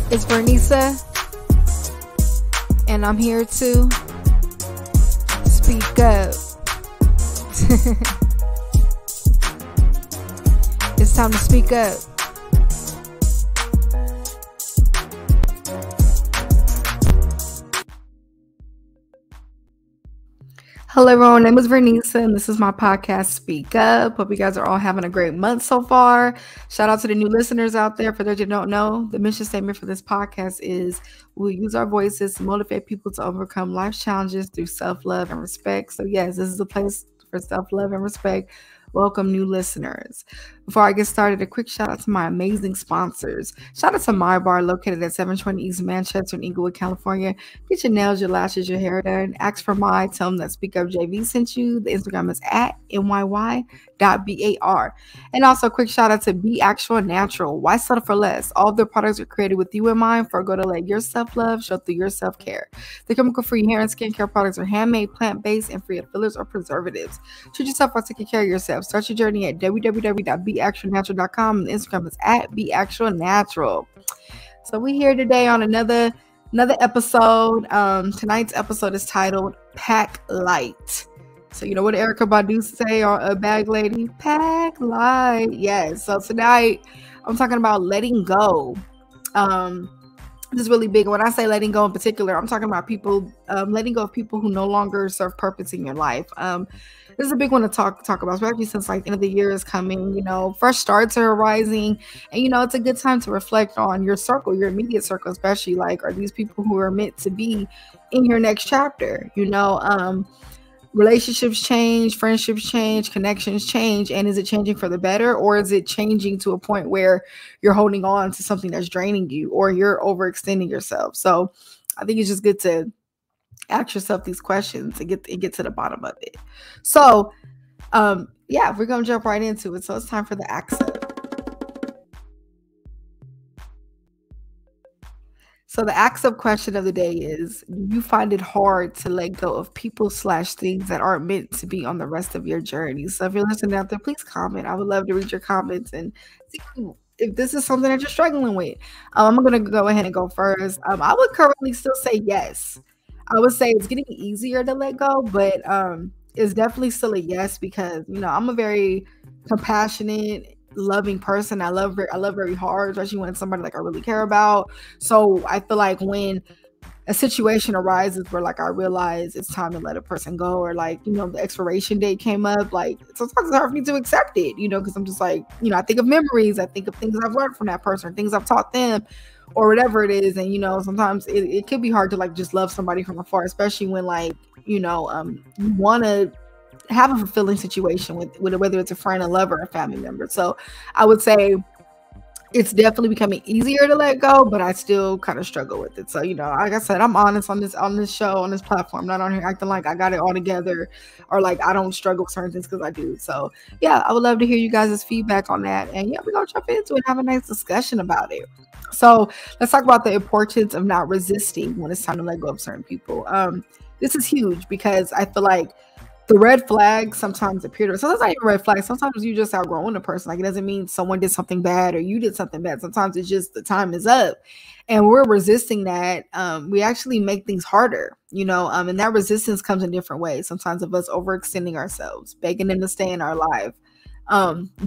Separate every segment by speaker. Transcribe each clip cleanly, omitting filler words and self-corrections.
Speaker 1: It's Vernisa, and I'm here to speak up. It's time to speak up. Hello everyone, my name is Vernisa and this is my podcast, Speak Up. Hope you guys are all having a great month so far. Shout out to the new listeners out there. For those who don't know, the mission statement for this podcast is we'll use our voices to motivate people to overcome life's challenges through self-love and respect. So yes, this is a place for self-love and respect. Welcome new listeners. Before I get started, a quick shout out to my amazing sponsors. Shout out to My Bar, located at 720 East Manchester in Inglewood, California. Get your nails, your lashes, your hair done. Ask for my. Tell them that SpeakUpJV sent you. The Instagram is at nyy.bar. And also a quick shout out to Be Actual Natural. Why settle for less? All of their products are created with you in mind. Go to let your self-love show through your self-care. The chemical-free hair and skincare products are handmade, plant-based, and free of fillers or preservatives. Treat yourself while taking care of yourself. Start your journey at www.beactualnatural.com, and the Instagram is at beactualnatural. So we here today on another episode. Tonight's episode is titled Pack Light. So you know what Erykah Badu say, or a bag lady? Pack light. Yes. So tonight I'm talking about letting go. This is really big. When I say letting go in particular, I'm talking about people letting go of people who no longer serve purpose in your life. This is a big one to talk about, especially since like the end of the year is coming. You know, fresh starts are arising, and you know it's a good time to reflect on your circle, your immediate circle, especially like, are these people who are meant to be in your next chapter? You know, relationships change, friendships change, connections change, and is it changing for the better, or is it changing to a point where you're holding on to something that's draining you, or you're overextending yourself? So I think it's just good to ask yourself these questions and get to the bottom of it. So yeah, we're gonna jump right into it. So it's time for the accept. So the accept question of the day is, do you find it hard to let go of people/things that aren't meant to be on the rest of your journey? So if you're listening out there, please comment. I would love to read your comments and see if this is something that you're struggling with. I'm going to go ahead and go first. I would currently still say yes. I would say it's getting easier to let go, but it's definitely still a yes, because, you know, I'm a very compassionate, loving person. I love very hard, especially when it's somebody like I really care about. So I feel like when a situation arises where like I realize it's time to let a person go, or like, you know, the expiration date came up, like sometimes it's hard for me to accept it, you know, because I'm just like, you know, I think of memories, I think of things I've learned from that person, things I've taught them, or whatever it is. And, you know, sometimes it could be hard to like just love somebody from afar, especially when like, you know, you want to have a fulfilling situation with whether it's a friend, a lover, a family member. So I would say it's definitely becoming easier to let go, but I still kind of struggle with it. So, you know, like I said, I'm honest on this show, on this platform, I'm not on here acting like I got it all together, or like I don't struggle with certain things, because I do. So yeah, I would love to hear you guys' feedback on that. And yeah, we're gonna jump into it and have a nice discussion about it. So let's talk about the importance of not resisting when it's time to let go of certain people. This is huge, because I feel like the red flags sometimes appear to, sometimes not even red flags. Sometimes you just outgrowing a person. Like, it doesn't mean someone did something bad or you did something bad. Sometimes it's just the time is up, and we're resisting that. We actually make things harder, you know, and that resistance comes in different ways. Sometimes of us overextending ourselves, begging them to stay in our life,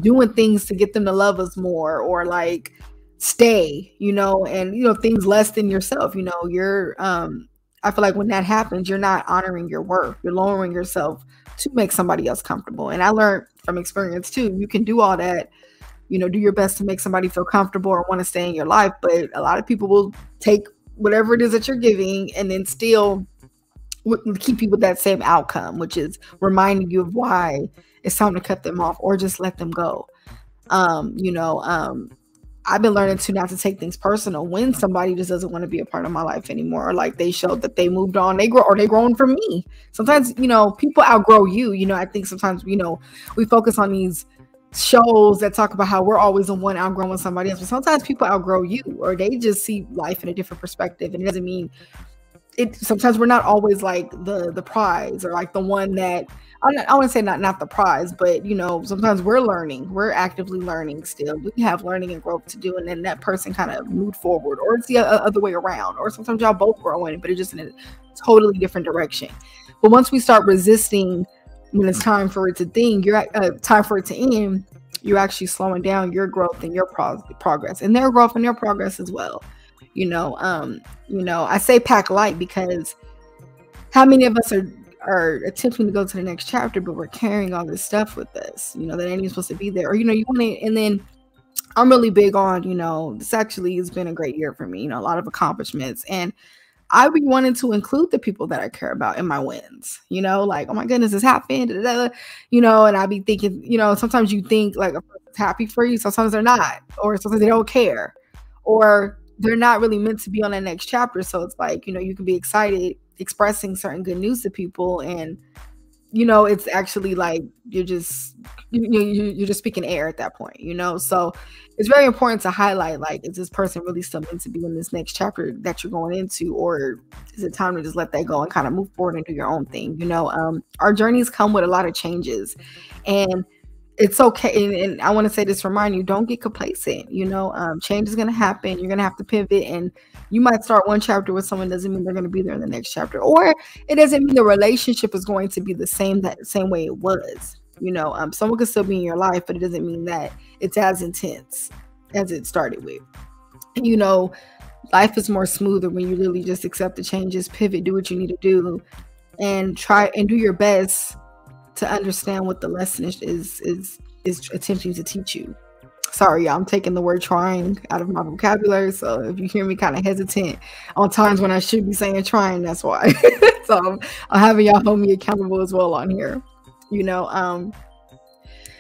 Speaker 1: doing things to get them to love us more, or like stay, you know, and, you know, things less than yourself. You know, you're, I feel like when that happens, you're not honoring your worth. You're lowering yourself to make somebody else comfortable. And I learned from experience too, you can do all that, you know, do your best to make somebody feel comfortable or want to stay in your life. But a lot of people will take whatever it is that you're giving and then still keep you with that same outcome, which is reminding you of why it's time to cut them off or just let them go. You know, I've been learning to not to take things personal when somebody just doesn't want to be a part of my life anymore, or like they showed that they moved on, they grown from me. Sometimes, you know, people outgrow you. You know, I think sometimes, you know, we focus on these shows that talk about how we're always the one outgrowing somebody else, but sometimes people outgrow you, or they just see life in a different perspective. And it doesn't mean it. Sometimes we're not always like the prize, or like the one that I want to say not the prize, but sometimes we're learning. We're actively learning still. We have learning and growth to do, and then that person kind of moved forward, or it's the other way around, or sometimes y'all both growing, but it's just in a totally different direction. But once we start resisting when it's time for it to time for it to end, you're actually slowing down your growth and your progress, and their growth and their progress as well. I say pack light because how many of us are attempting to go to the next chapter, but we're carrying all this stuff with us, that ain't even supposed to be there. Or, you want it. And then I'm really big on, this actually has been a great year for me, a lot of accomplishments. And I be wanting to include the people that I care about in my wins, like, oh my goodness, this happened, and I be thinking, sometimes you think like a person's happy for you. Sometimes they're not, or sometimes they don't care, or they're not really meant to be on the next chapter. So it's like, you can be excited expressing certain good news to people, and it's actually like you're just speaking air at that point, so it's very important to highlight, like, is this person really still meant to be in this next chapter that you're going into, or is it time to just let that go and kind of move forward and do your own thing? Our journeys come with a lot of changes, and it's okay. And I want to say this, remind you, don't get complacent. Change is going to happen. You're going to have to pivot, and you might start one chapter with someone, doesn't mean they're going to be there in the next chapter, or it doesn't mean the relationship is going to be the same way it was. Someone could still be in your life, but it doesn't mean that it's as intense as it started with. Life is more smoother when you really just accept the changes, pivot, do what you need to do, and try and do your best to understand what the lesson is attempting to teach you. Sorry, y'all, I'm taking the word trying out of my vocabulary. So if you hear me kind of hesitant on times when I should be saying trying, that's why. So I'm having y'all hold me accountable as well on here.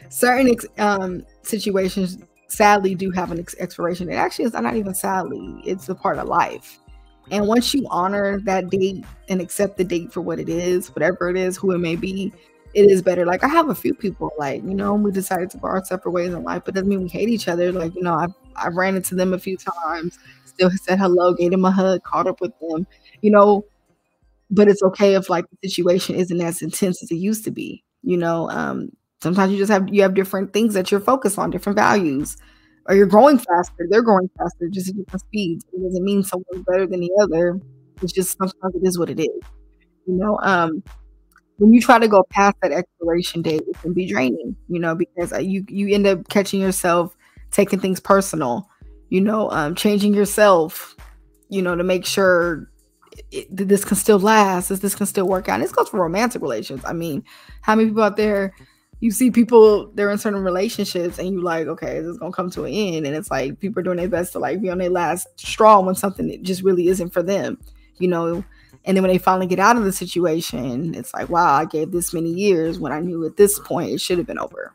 Speaker 1: Certain situations sadly do have an expiration. It actually is not even sadly, it's a part of life. And once you honor that date and accept the date for what it is, whatever it is, who it may be, it is better. Like, I have a few people, like, we decided to go our separate ways in life, but doesn't mean we hate each other. Like, I've ran into them a few times, still said hello, gave them a hug, caught up with them, but it's okay if like the situation isn't as intense as it used to be. Sometimes you have different things that you're focused on, different values, or you're growing faster, they're growing faster, just at different speeds. It doesn't mean someone's better than the other. It's just sometimes it is what it is. When you try to go past that expiration date, it can be draining, because you end up catching yourself taking things personal, changing yourself, to make sure this can still last, this can still work out. And this goes for romantic relations. I mean, how many people out there, you see people, they're in certain relationships and you like, okay, this is going to come to an end. And it's like people are doing their best to like be on their last straw when something that just really isn't for them, And then when they finally get out of the situation, it's like, wow, I gave this many years when I knew at this point it should have been over,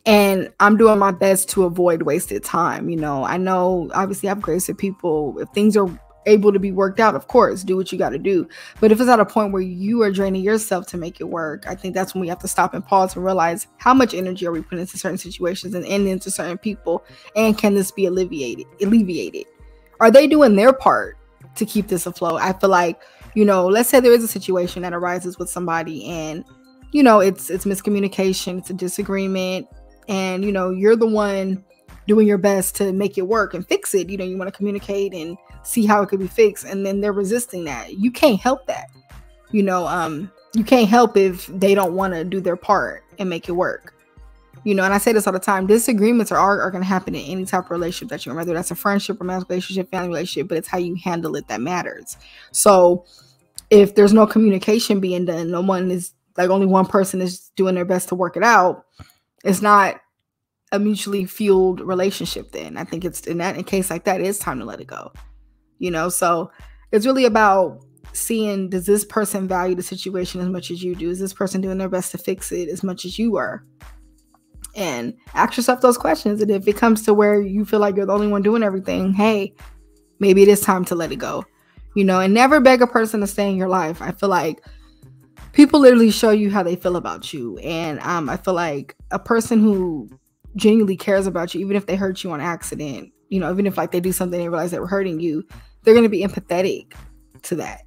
Speaker 1: and I'm doing my best to avoid wasted time. I know obviously I have grace with people. If things are able to be worked out, of course, do what you got to do. But if it's at a point where you are draining yourself to make it work, I think that's when we have to stop and pause and realize how much energy are we putting into certain situations and into certain people, and can this be alleviated? Are they doing their part to keep this afloat? I feel like, let's say there is a situation that arises with somebody and, it's miscommunication, it's a disagreement, and, you're the one doing your best to make it work and fix it. You want to communicate and see how it could be fixed, and then they're resisting that. You can't help that. You can't help if they don't want to do their part and make it work. And I say this all the time, disagreements are going to happen in any type of relationship that you're in, whether that's a friendship, romantic relationship, family relationship, but it's how you handle it that matters. So if there's no communication being done, only one person is doing their best to work it out, it's not a mutually fueled relationship. Then I think it's in a case like that, it's time to let it go. So it's really about seeing, does this person value the situation as much as you do? Is this person doing their best to fix it as much as you are? And ask yourself those questions. And if it comes to where you feel like you're the only one doing everything, hey, maybe it is time to let it go. And never beg a person to stay in your life. I feel like people literally show you how they feel about you. And I feel like a person who genuinely cares about you, even if they hurt you on accident, even if like they do something and realize they were hurting you, they're going to be empathetic to that.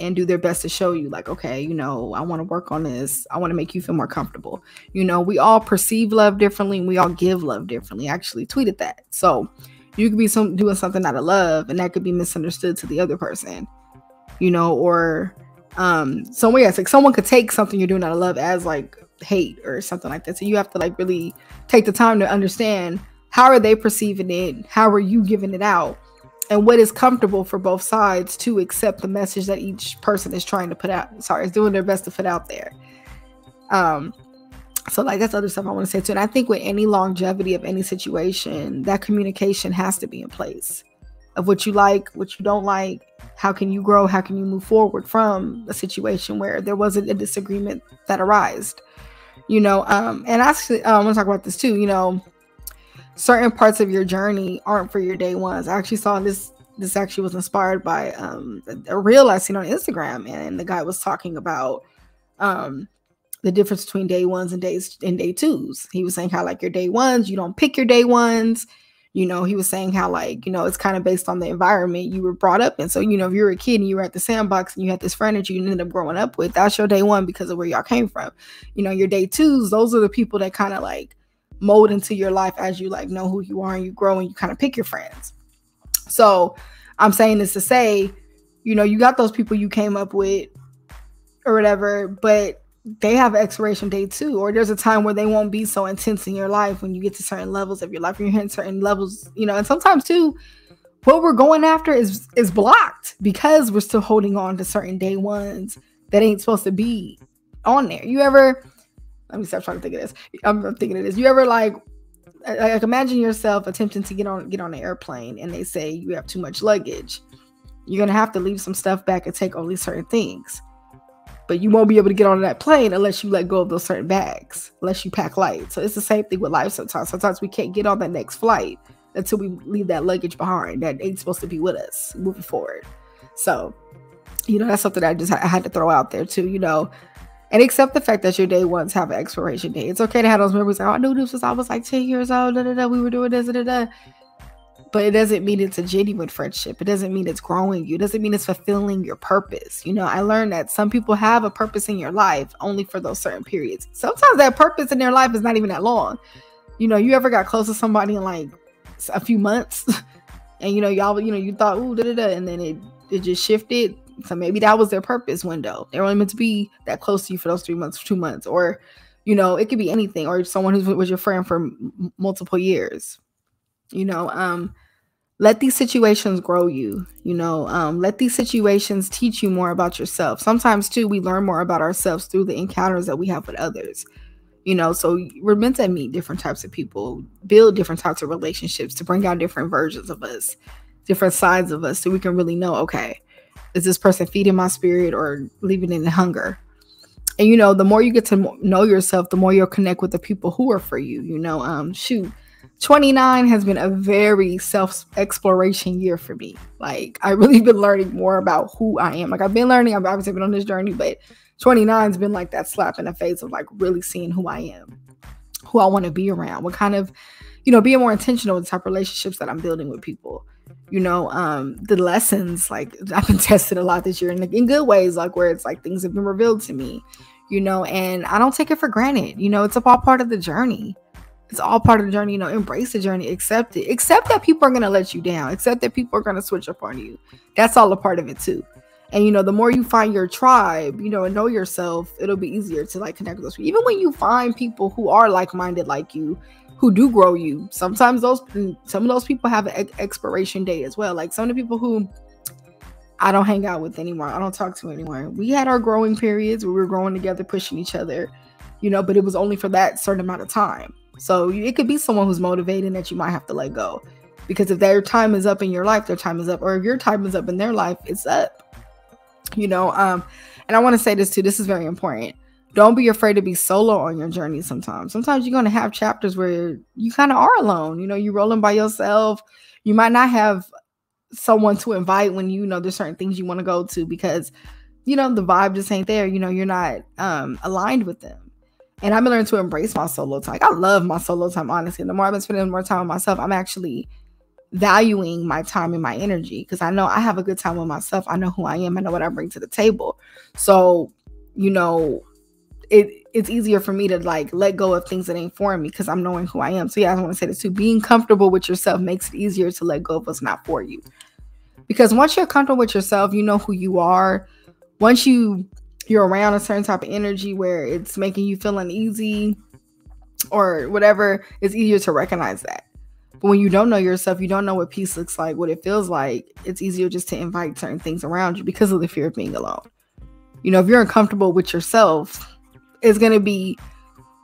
Speaker 1: and do their best to show you like, okay, you know, I want to work on this. I want to make you feel more comfortable. You know, we all perceive love differently and we all give love differently. I actually tweeted that. So you could be doing something out of love and that could be misunderstood to the other person, you know, or it's like someone could take something you're doing out of love as like hate or something like that. So you have to like really take the time to understand how are they perceiving it, how are you giving it out, and what is comfortable for both sides to accept the message that each person is trying to put out. Is doing their best to put out there. So like that's other stuff I want to say too. And I think with any longevity of any situation, that communication has to be in place of what you like, what you don't like. How can you grow? How can you move forward from a situation where there wasn't a disagreement that arose? You know, and actually, I want to talk about this too. You know, certain parts of your journey aren't for your day ones. I actually saw this actually was inspired by a reel I seen on Instagram, and the guy was talking about the difference between day ones and day twos. He was saying how like your day ones, you don't pick your day ones. You know, he was saying how like, you know, it's kind of based on the environment you were brought up in. So, you know, if you were a kid and you were at the sandbox and you had this friend that you ended up growing up with, that's your day one because of where y'all came from. You know, your day twos, those are the people that kind of like mold into your life as you like know who you are and you grow and you kind of pick your friends. So I'm saying this to say, you know, you got those people you came up with or whatever, but they have an expiration date too, or there's a time where they won't be so intense in your life when you get to certain levels of your life, you're hitting certain levels, you know, and sometimes too, what we're going after is blocked because we're still holding on to certain day ones that ain't supposed to be on there. You ever, let me stop trying to think of this. I'm thinking of this. You ever like imagine yourself attempting to get on an airplane and they say you have too much luggage. You're going to have to leave some stuff back and take only certain things. But you won't be able to get on that plane unless you let go of those certain bags, unless you pack light. So it's the same thing with life sometimes. Sometimes we can't get on that next flight until we leave that luggage behind that ain't supposed to be with us moving forward. So, you know, that's something I had to throw out there too, you know, and accept the fact that your day ones have an expiration date. It's okay to have those memories. Like, oh, I knew this was, I was like 10 years old, we were doing this, But it doesn't mean it's a genuine friendship. It doesn't mean it's growing you. It doesn't mean it's fulfilling your purpose. You know, I learned that some people have a purpose in your life only for those certain periods. Sometimes that purpose in their life is not even that long. You know, you ever got close to somebody in like a few months and, you know, y'all, you know, you thought, ooh, and then it just shifted. So maybe that was their purpose window. They were only meant to be that close to you for those 3 months, 2 months, or, you know, it could be anything, or someone who was your friend for multiple years. You know, let these situations grow you, you know, let these situations teach you more about yourself. Sometimes too, we learn more about ourselves through the encounters that we have with others, you know, so we're meant to meet different types of people, build different types of relationships to bring out different versions of us, different sides of us, so we can really know, okay, is this person feeding my spirit or leaving it in hunger? And, you know, the more you get to know yourself, the more you'll connect with the people who are for you, you know, 29 has been a very self-exploration year for me. Like, I really been learning more about who I am. Like, I've obviously been on this journey, but 29's been like that slap in the face of like really seeing who I am, who I want to be around, what kind of, you know, being more intentional with the type of relationships that I'm building with people. You know, the lessons, like I've been tested a lot this year in good ways, like where it's like things have been revealed to me, you know, and I don't take it for granted. You know, it's all part of the journey. It's all part of the journey, you know, embrace the journey, accept it, accept that people are going to let you down, accept that people are going to switch up on you. That's all a part of it too. And, you know, the more you find your tribe, you know, and know yourself, it'll be easier to like connect with those people. Even when you find people who are like-minded like you, who do grow you, sometimes some of those people have an expiration date as well. Like some of the people who I don't hang out with anymore, I don't talk to anymore. We had our growing periods where we were growing together, pushing each other, you know, but it was only for that certain amount of time. So it could be someone who's motivating that you might have to let go, because if their time is up in your life, their time is up, or if your time is up in their life, it's up, you know. And I want to say this too. This is very important. Don't be afraid to be solo on your journey. Sometimes you're going to have chapters where you kind of are alone. You know, you're rolling by yourself. You might not have someone to invite when, you know, there's certain things you want to go to because, you know, the vibe just ain't there. You know, you're not aligned with them. And I've been learning to embrace my solo time. Like, I love my solo time, honestly. And the more I've been spending more time with myself, I'm actually valuing my time and my energy, because I know I have a good time with myself. I know who I am. I know what I bring to the table. So, you know, it's easier for me to like let go of things that ain't for me because I'm knowing who I am. So yeah, I want to say this too. Being comfortable with yourself makes it easier to let go of what's not for you. Because once you're comfortable with yourself, you know who you are. Once you're around a certain type of energy where it's making you feel uneasy or whatever, it's easier to recognize that. But when you don't know yourself, you don't know what peace looks like, what it feels like, it's easier just to invite certain things around you because of the fear of being alone. You know, if you're uncomfortable with yourself, it's going to be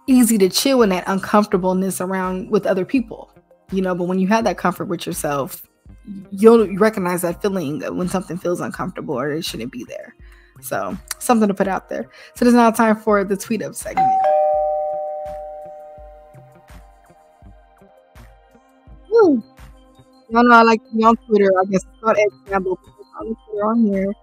Speaker 1: easy to chill in that uncomfortableness around with other people, you know. But when you have that comfort with yourself, you'll recognize that feeling when something feels uncomfortable or it shouldn't be there. So something to put out there. So there's now time for the tweet up segment. Woo. Y'all know I like to be on Twitter. I guess it's called X Campbell. I'm on Twitter on here.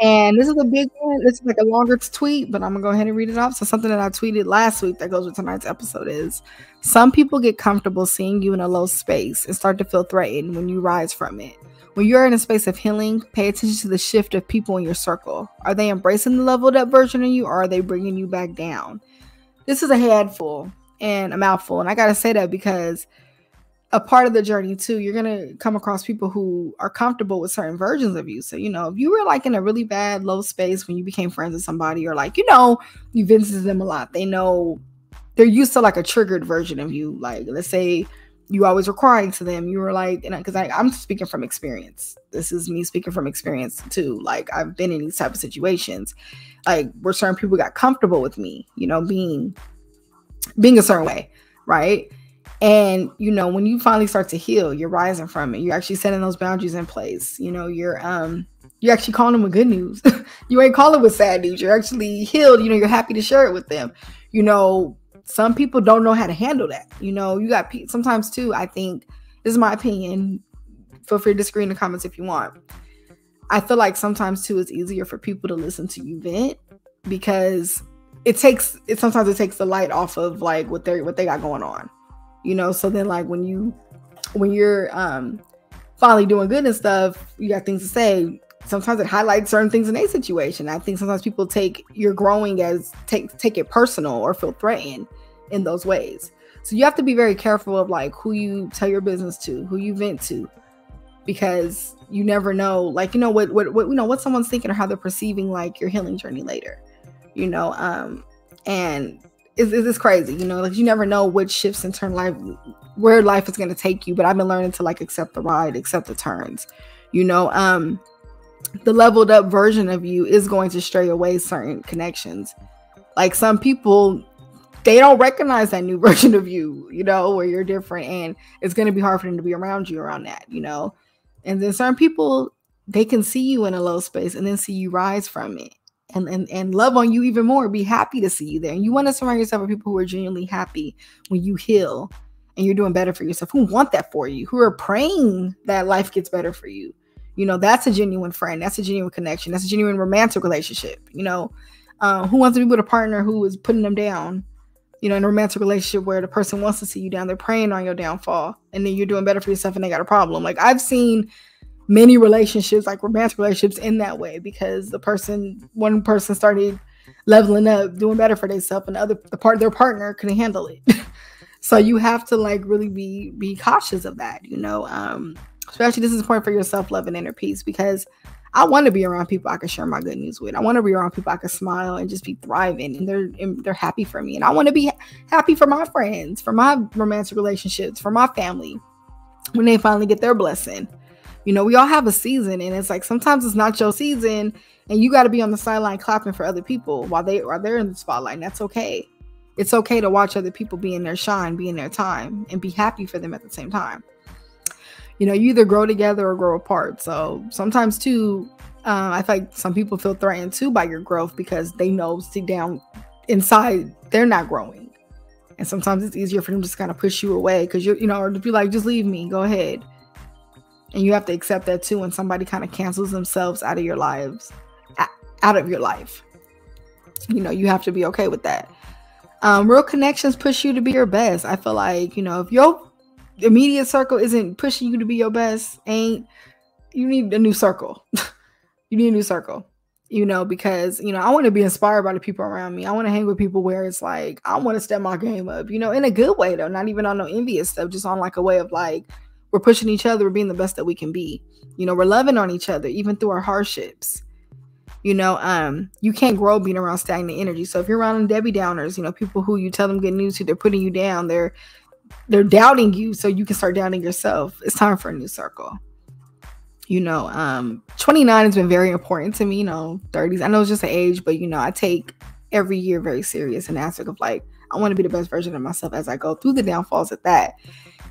Speaker 1: And this is a big one. This is like a longer tweet, but I'm going to go ahead and read it off. So something that I tweeted last week that goes with tonight's episode is, some people get comfortable seeing you in a low space and start to feel threatened when you rise from it. When you're in a space of healing, pay attention to the shift of people in your circle. Are they embracing the leveled up version of you, or are they bringing you back down? This is a handful and a mouthful. And I got to say that because a part of the journey too, you're going to come across people who are comfortable with certain versions of you. So, you know, if you were like in a really bad low space when you became friends with somebody, or like, you know, you visited them a lot, they know they're used to like a triggered version of you. Like, let's say you always were crying to them. You were like, because I'm speaking from experience. This is me speaking from experience too. Like, I've been in these type of situations, like where certain people got comfortable with me, you know, being a certain way. Right. And, you know, when you finally start to heal, you're rising from it. You're actually setting those boundaries in place. You know, you're actually calling them with good news. You ain't calling with sad news. You're actually healed. You know, you're happy to share it with them. You know, some people don't know how to handle that. You know, you got sometimes too, I think, this is my opinion. Feel free to disagree in the comments if you want. I feel like sometimes too, it's easier for people to listen to you vent because sometimes it takes the light off of like what they got going on. You know, so then like when you're finally doing good and stuff, you got things to say. Sometimes it highlights certain things in a situation. I think sometimes people take your growing as take it personal or feel threatened in those ways. So you have to be very careful of like who you tell your business to, who you vent to, because you never know, like, you know, what you know, what someone's thinking or how they're perceiving like your healing journey later, you know, and it's crazy, you know, like you never know which shifts and turn life, where life is going to take you. But I've been learning to like accept the ride, accept the turns, you know. The leveled up version of you is going to stray away certain connections. Like some people, they don't recognize that new version of you, you know, where you're different, and it's going to be hard for them to be around you around that, you know. And then certain people, they can see you in a low space and then see you rise from it. And love on you even more, be happy to see you there. And you want to surround yourself with people who are genuinely happy when you heal and you're doing better for yourself, who want that for you, who are praying that life gets better for you. You know, that's a genuine friend. That's a genuine connection. That's a genuine romantic relationship. You know, who wants to be with a partner who is putting them down, you know, in a romantic relationship where the person wants to see you down, they're praying on your downfall, and then you're doing better for yourself and they got a problem. Like I've seen many relationships, like romantic relationships, in that way, because one person started leveling up, doing better for themselves, and their partner couldn't handle it. So you have to like really be cautious of that, you know. Especially this is important for your self-love and inner peace, because I want to be around people I can share my good news with. I want to be around people I can smile and just be thriving, and they're happy for me. And I want to be happy for my friends, for my romantic relationships, for my family when they finally get their blessing. You know, we all have a season, and it's like sometimes it's not your season, and you got to be on the sideline clapping for other people while they're in the spotlight. And that's okay. It's okay to watch other people be in their shine, be in their time, and be happy for them at the same time. You know, you either grow together or grow apart. So sometimes too, I feel like some people feel threatened too by your growth because they know deep down inside they're not growing. And sometimes it's easier for them to just kind of push you away because you know, or to be like, just leave me, go ahead. And you have to accept that too when somebody kind of cancels themselves out of your life. You know, you have to be okay with that. Real connections push you to be your best. I feel like, you know, if immediate circle isn't pushing you to be your best, you need a new circle. You need a new circle, because, I want to be inspired by the people around me. I want to hang with people where it's like, I want to step my game up, in a good way though, not even on no envious stuff, just on like a way of like, we're pushing each other, we're being the best that we can be. We're loving on each other, even through our hardships. You can't grow being around stagnant energy. So if you're around Debbie Downers, people who you tell them good news to, they're putting you down, they're doubting you, so you can start doubting yourself. It's time for a new circle. 29 has been very important to me, 30s. I know it's just an age, but I take every year very serious in the aspect of like, I want to be the best version of myself as I go through the downfalls at that.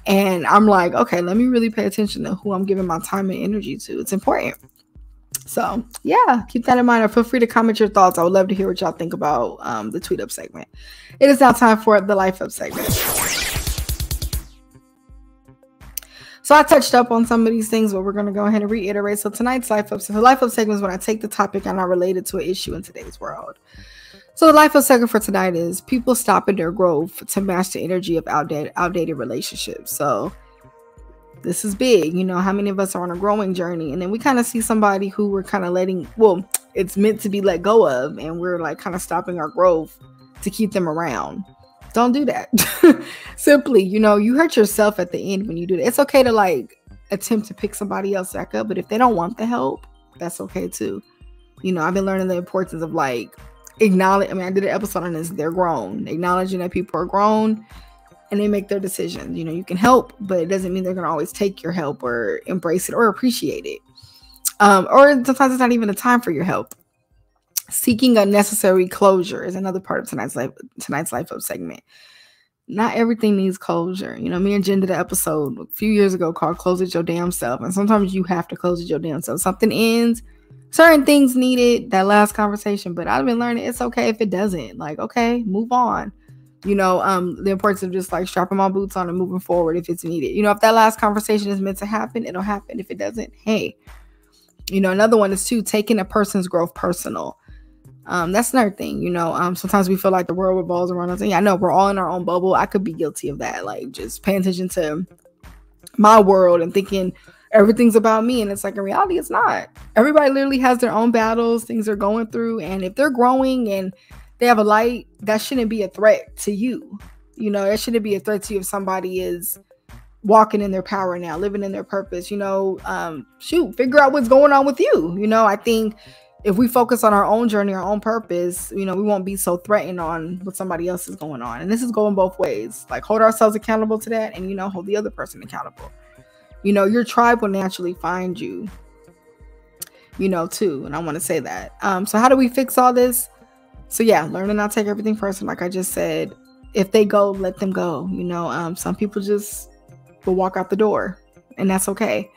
Speaker 1: And I'm like, okay, let me really pay attention to who I'm giving my time and energy to. It's important. So yeah, keep that in mind, or feel free to comment your thoughts. I would love to hear what y'all think about the tweet up segment. It is now time for the life up segment. So I touched up on some of these things, but we're going to go ahead and reiterate. So tonight's life up. So the life up segment is when I take the topic and I relate it to an issue in today's world. So the life up segment for tonight is people stopping their growth to match the energy of outdated relationships. So this is big. How many of us are on a growing journey, and then we kind of see somebody who we're kind of it's meant to be let go of, and we're like kind of stopping our growth to keep them around. Don't do that. Simply, you hurt yourself at the end when you do that. It's okay to like attempt to pick somebody else back up, but if they don't want the help, that's okay too. I've been learning the importance of like I did an episode on this. They're grown, acknowledging that people are grown and they make their decisions. You can help, but it doesn't mean they're going to always take your help or embrace it or appreciate it. Or sometimes it's not even a time for your help. Seeking unnecessary closure is another part of tonight's life up segment. Not everything needs closure. Me and Jen did an episode a few years ago called Close It Your Damn Self. And sometimes you have to close it your damn self. Something ends. Certain things needed that last conversation, but I've been learning it's okay if it doesn't. Like, okay, move on. The importance of just like strapping my boots on and moving forward if it's needed. If that last conversation is meant to happen, it'll happen. If it doesn't, hey. Another one is too, taking a person's growth personal. That's another thing, sometimes we feel like the world revolves around us. And yeah, I know we're all in our own bubble. I could be guilty of that. Like just paying attention to my world and thinking everything's about me. And it's like, in reality, it's not. Everybody literally has their own battles, things they're going through. And if they're growing and they have a light, that shouldn't be a threat to you. It shouldn't be a threat to you if somebody is walking in their power now, living in their purpose, figure out what's going on with you. I think if we focus on our own journey, our own purpose, we won't be so threatened on what somebody else is going on. And this is going both ways. Like hold ourselves accountable to that and, hold the other person accountable. Your tribe will naturally find you, too. And I want to say that. So how do we fix all this? So yeah, learn to not take everything personal. Like I just said, if they go, let them go. Some people just will walk out the door and that's okay.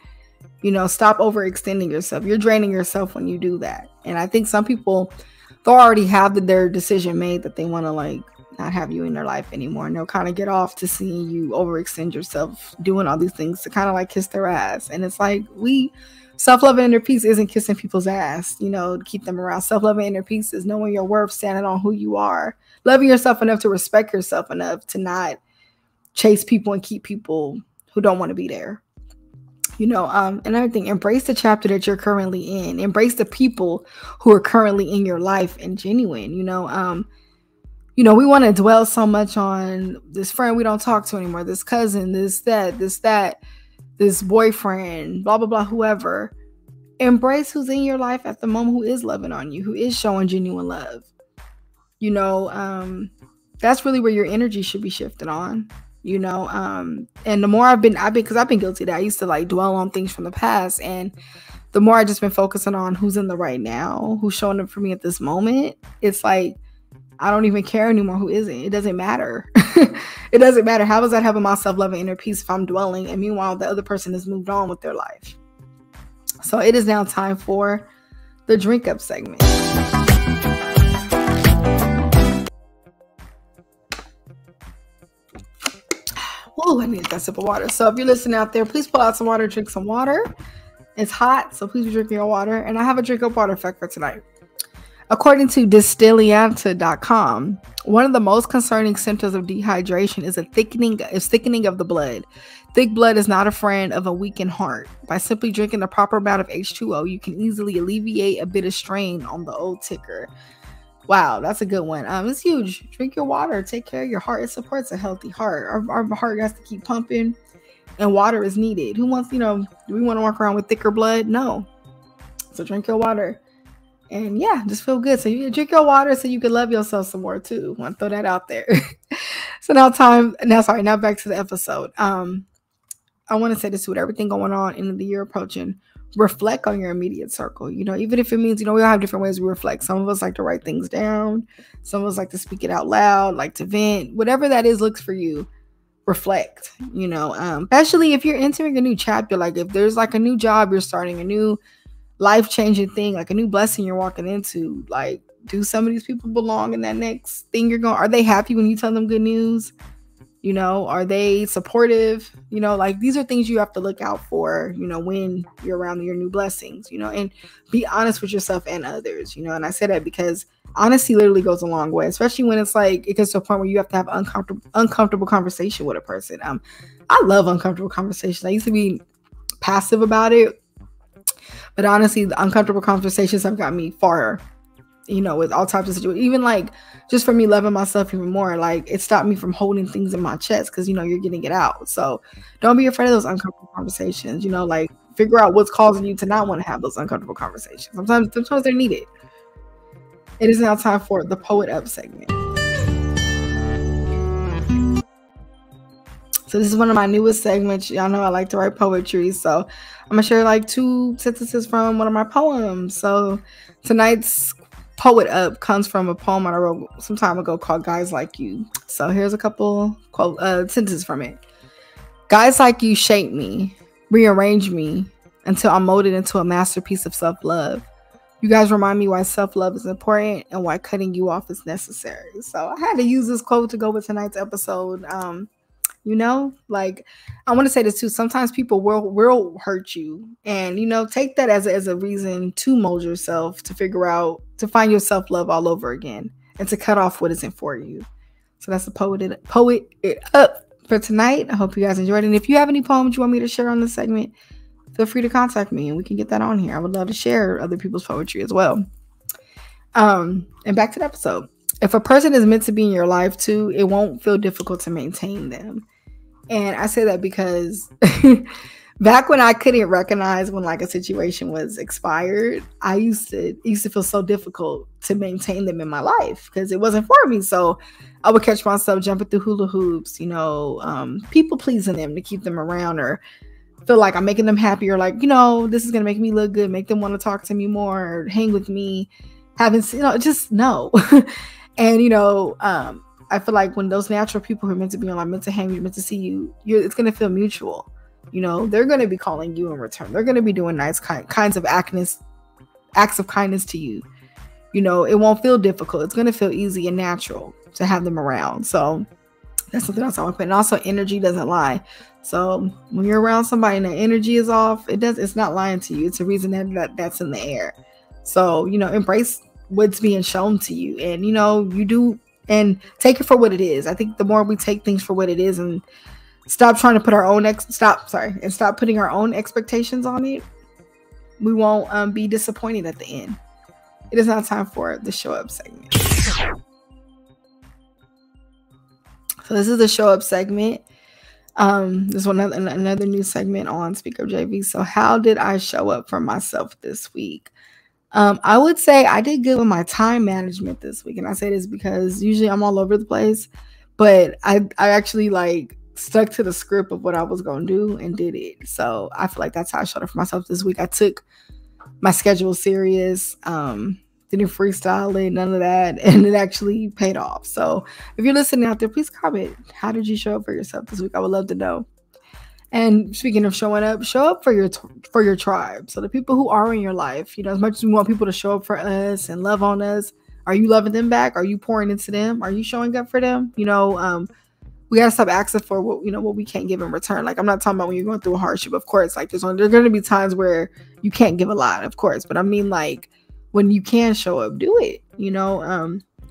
Speaker 1: Stop overextending yourself. You're draining yourself when you do that. And I think some people, they'll already have their decision made that they want to like not have you in their life anymore. And they'll kind of get off to seeing you overextend yourself, doing all these things to kind of like kiss their ass. And it's like self-love and inner peace isn't kissing people's ass, to keep them around. Self-love and inner peace is knowing your worth, standing on who you are, loving yourself enough to respect yourself enough to not chase people and keep people who don't want to be there. Another thing, embrace the chapter that you're currently in. Embrace the people who are currently in your life and genuine. We want to dwell so much on this friend we don't talk to anymore, this cousin, this boyfriend, blah, blah, blah, whoever. Embrace who's in your life at the moment, who is loving on you, who is showing genuine love. That's really where your energy should be shifted on. And the more I've been guilty of that. I used to like dwell on things from the past, and the more I just been focusing on who's in the right now, who's showing up for me at this moment. It's like, I don't even care anymore who isn't. It doesn't matter. It doesn't matter. How is that having my self-love and inner peace if I'm dwelling and meanwhile the other person has moved on with their life? So it is now time for the drink up segment. Oh, I need that sip of water. So if you're listening out there, please pull out some water, drink some water. It's hot, so please be drinking your water. And I have a drink up water fact for tonight. According to Distillianta.com, one of the most concerning symptoms of dehydration is thickening of the blood. Thick blood is not a friend of a weakened heart. By simply drinking the proper amount of H2O, you can easily alleviate a bit of strain on the old ticker. Wow, that's a good one. It's huge. Drink your water. Take care of your heart. It supports a healthy heart. Our heart has to keep pumping, and water is needed. Who wants, do we want to walk around with thicker blood? No. So drink your water. And yeah, just feel good. So you drink your water so you can love yourself some more too. Want to throw that out there. So now back to the episode. I want to say this with everything going on in the year approaching. Reflect on your immediate circle. Even if it means, we all have different ways we reflect. Some of us like to write things down. Some of us like to speak it out loud, like to vent. Whatever that is looks for you. Reflect, especially if you're entering a new chapter. Like if there's like a new job you're starting, a new life-changing thing, like a new blessing you're walking into, like, do some of these people belong in that next thing are they happy when you tell them good news? Are they supportive? Like these are things you have to look out for, when you're around your new blessings, and be honest with yourself and others, and I say that because honesty literally goes a long way, especially when it's like, it gets to a point where you have to have uncomfortable conversation with a person. I love uncomfortable conversations. I used to be passive about it, but honestly, the uncomfortable conversations have got me far, with all types of situations. Even like just for me loving myself even more, like it stopped me from holding things in my chest because you're getting it out. So don't be afraid of those uncomfortable conversations. Like figure out what's causing you to not want to have those uncomfortable conversations. Sometimes they're needed. It is now time for the Poet Up segment. So this is one of my newest segments. Y'all know I like to write poetry, so I'm gonna share like 2 sentences from one of my poems. So tonight's Poet Up comes from a poem I wrote some time ago called Guys Like You. So here's a couple sentences from it. Guys like you shape me, rearrange me until I'm molded into a masterpiece of self-love. You guys remind me why self-love is important and why cutting you off is necessary. So I had to use this quote to go with tonight's episode. Like I want to say this too. Sometimes people will hurt you, and take that as a reason to mold yourself, to figure out, to find your self-love all over again, and to cut off what isn't for you. So that's the poet it up for tonight. I hope you guys enjoyed it. And if you have any poems you want me to share on this segment, feel free to contact me and we can get that on here. I would love to share other people's poetry as well. And back to the episode. If a person is meant to be in your life too, it won't feel difficult to maintain them. And I say that because back when I couldn't recognize when like a situation was expired, I used to feel so difficult to maintain them in my life because it wasn't for me. So I would catch myself jumping through hula hoops, people pleasing them to keep them around, or feel like I'm making them happy, or like, this is going to make me look good, make them want to talk to me more, or hang with me, just no. And, I feel like when those natural people who are meant to be on, meant to hang with you, meant to see you, it's going to feel mutual. They're going to be calling you in return. They're going to be doing nice kinds of acts of kindness to you. It won't feel difficult. It's going to feel easy and natural to have them around. So that's something else I want to put. And also, energy doesn't lie. So when you're around somebody and the energy is off, it's not lying to you. It's a reason that's in the air. So, embrace what's being shown to you, and, you do, and take it for what it is. I think the more we take things for what it is and stop trying to put stop putting our own expectations on it, we won't be disappointed at the end. It is now time for the Show Up segment. So this is the Show Up segment. This is another new segment on SpeakUpJV. So how did I show up for myself this week? I would say I did good with my time management this week. And I say this because usually I'm all over the place, but I actually like stuck to the script of what I was going to do and did it. So I feel like that's how I showed up for myself this week. I took my schedule serious, didn't freestyle it, none of that. And it actually paid off. So if you're listening out there, please comment. How did you show up for yourself this week? I would love to know. And speaking of showing up, show up for your tribe. So the people who are in your life, as much as we want people to show up for us and love on us, are you loving them back? Are you pouring into them? Are you showing up for them? We got to stop asking for what we can't give in return. Like, I'm not talking about when you're going through a hardship. Of course, like there's going to be times where you can't give a lot, of course. But I mean, like, when you can show up, do it.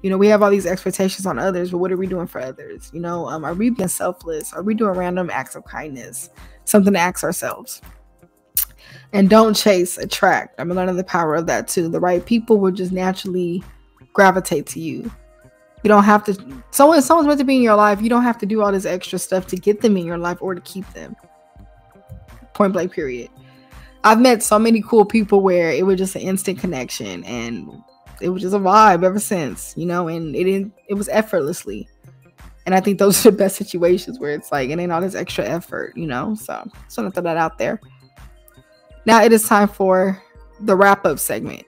Speaker 1: We have all these expectations on others, but what are we doing for others? Are we being selfless? Are we doing random acts of kindness? Something to ask ourselves. And don't chase, attract. I'm learning the power of that too. The right people will just naturally gravitate to you. You don't have to, someone's meant to be in your life. You don't have to do all this extra stuff to get them in your life or to keep them. Point blank, period. I've met so many cool people where it was just an instant connection and it was just a vibe ever since, and it was effortlessly. And I think those are the best situations where it's like, it ain't all this extra effort, so just want to throw that out there. Now it is time for the wrap-up segment.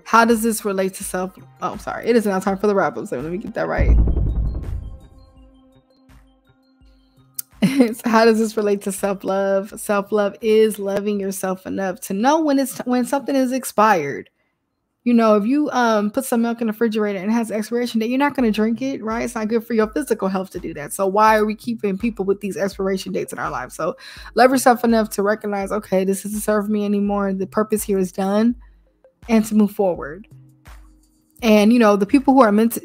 Speaker 1: How does this relate to it is now time for the wrap-up segment. Let me get that right. So how does this relate to self-love? Self-love is loving yourself enough to know when something is expired. If you put some milk in the refrigerator and it has expiration date, you're not going to drink it, right? It's not good for your physical health to do that. So why are we keeping people with these expiration dates in our lives? So love yourself enough to recognize, okay, this doesn't serve me anymore. The purpose here is done, and to move forward. And, the people who are meant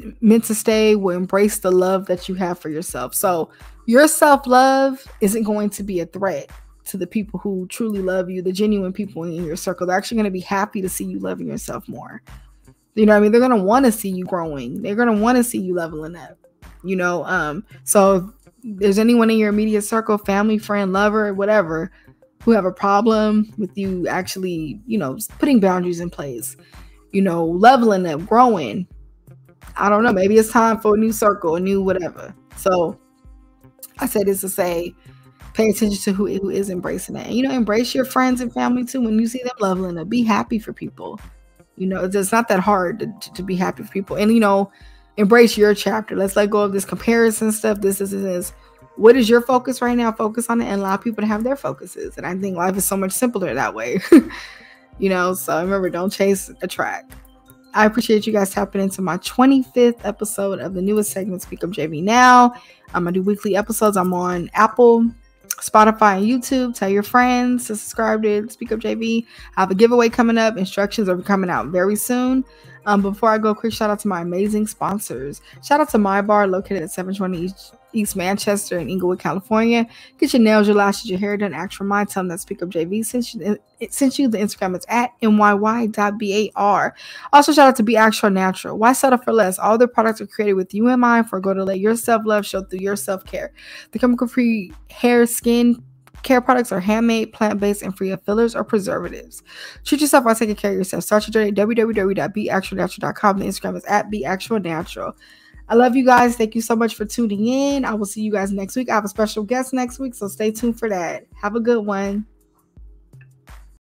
Speaker 1: to stay will embrace the love that you have for yourself. So your self-love isn't going to be a threat to the people who truly love you, the genuine people in your circle. They're actually going to be happy to see you loving yourself more. They're going to want to see you growing. They're going to want to see you leveling up, so if there's anyone in your immediate circle, family, friend, lover, whatever, who have a problem with you actually, putting boundaries in place, leveling up, growing, I don't know, maybe it's time for a new circle, a new whatever. So I say this to say, pay attention to who is embracing that. And, embrace your friends and family too. When you see them leveling up, be happy for people. It's not that hard to be happy for people. And, embrace your chapter. Let's let go of this comparison stuff. This is what is your focus right now? Focus on it and allow people to have their focuses. And I think life is so much simpler that way. So remember, don't chase, attract. I appreciate you guys tapping into my 25th episode of the newest segment, SpeakUpJV Now. I'm going to do weekly episodes. I'm on Apple, Spotify, and YouTube. Tell your friends to subscribe to SpeakUpJV. I have a giveaway coming up. Instructions are coming out very soon. Before I go, quick shout out to my amazing sponsors. Shout out to My Bar, located at 720 East Manchester in Inglewood, California. Get your nails, your lashes, your hair done. Ask for mine. Tell them that SpeakUpJV sent you. The Instagram is at myy.bar. Also, shout out to Be Actual Natural. Why settle for less? All their products are created with you in mind for a goal to let your self-love show through your self-care. The chemical-free hair, skin care products are handmade, plant-based, and free of fillers or preservatives. Treat yourself while taking care of yourself. Start your journey at www.beactualnatural.com. The Instagram is at beactualnatural. I love you guys. Thank you so much for tuning in. I will see you guys next week. I have a special guest next week, so stay tuned for that. Have a good one.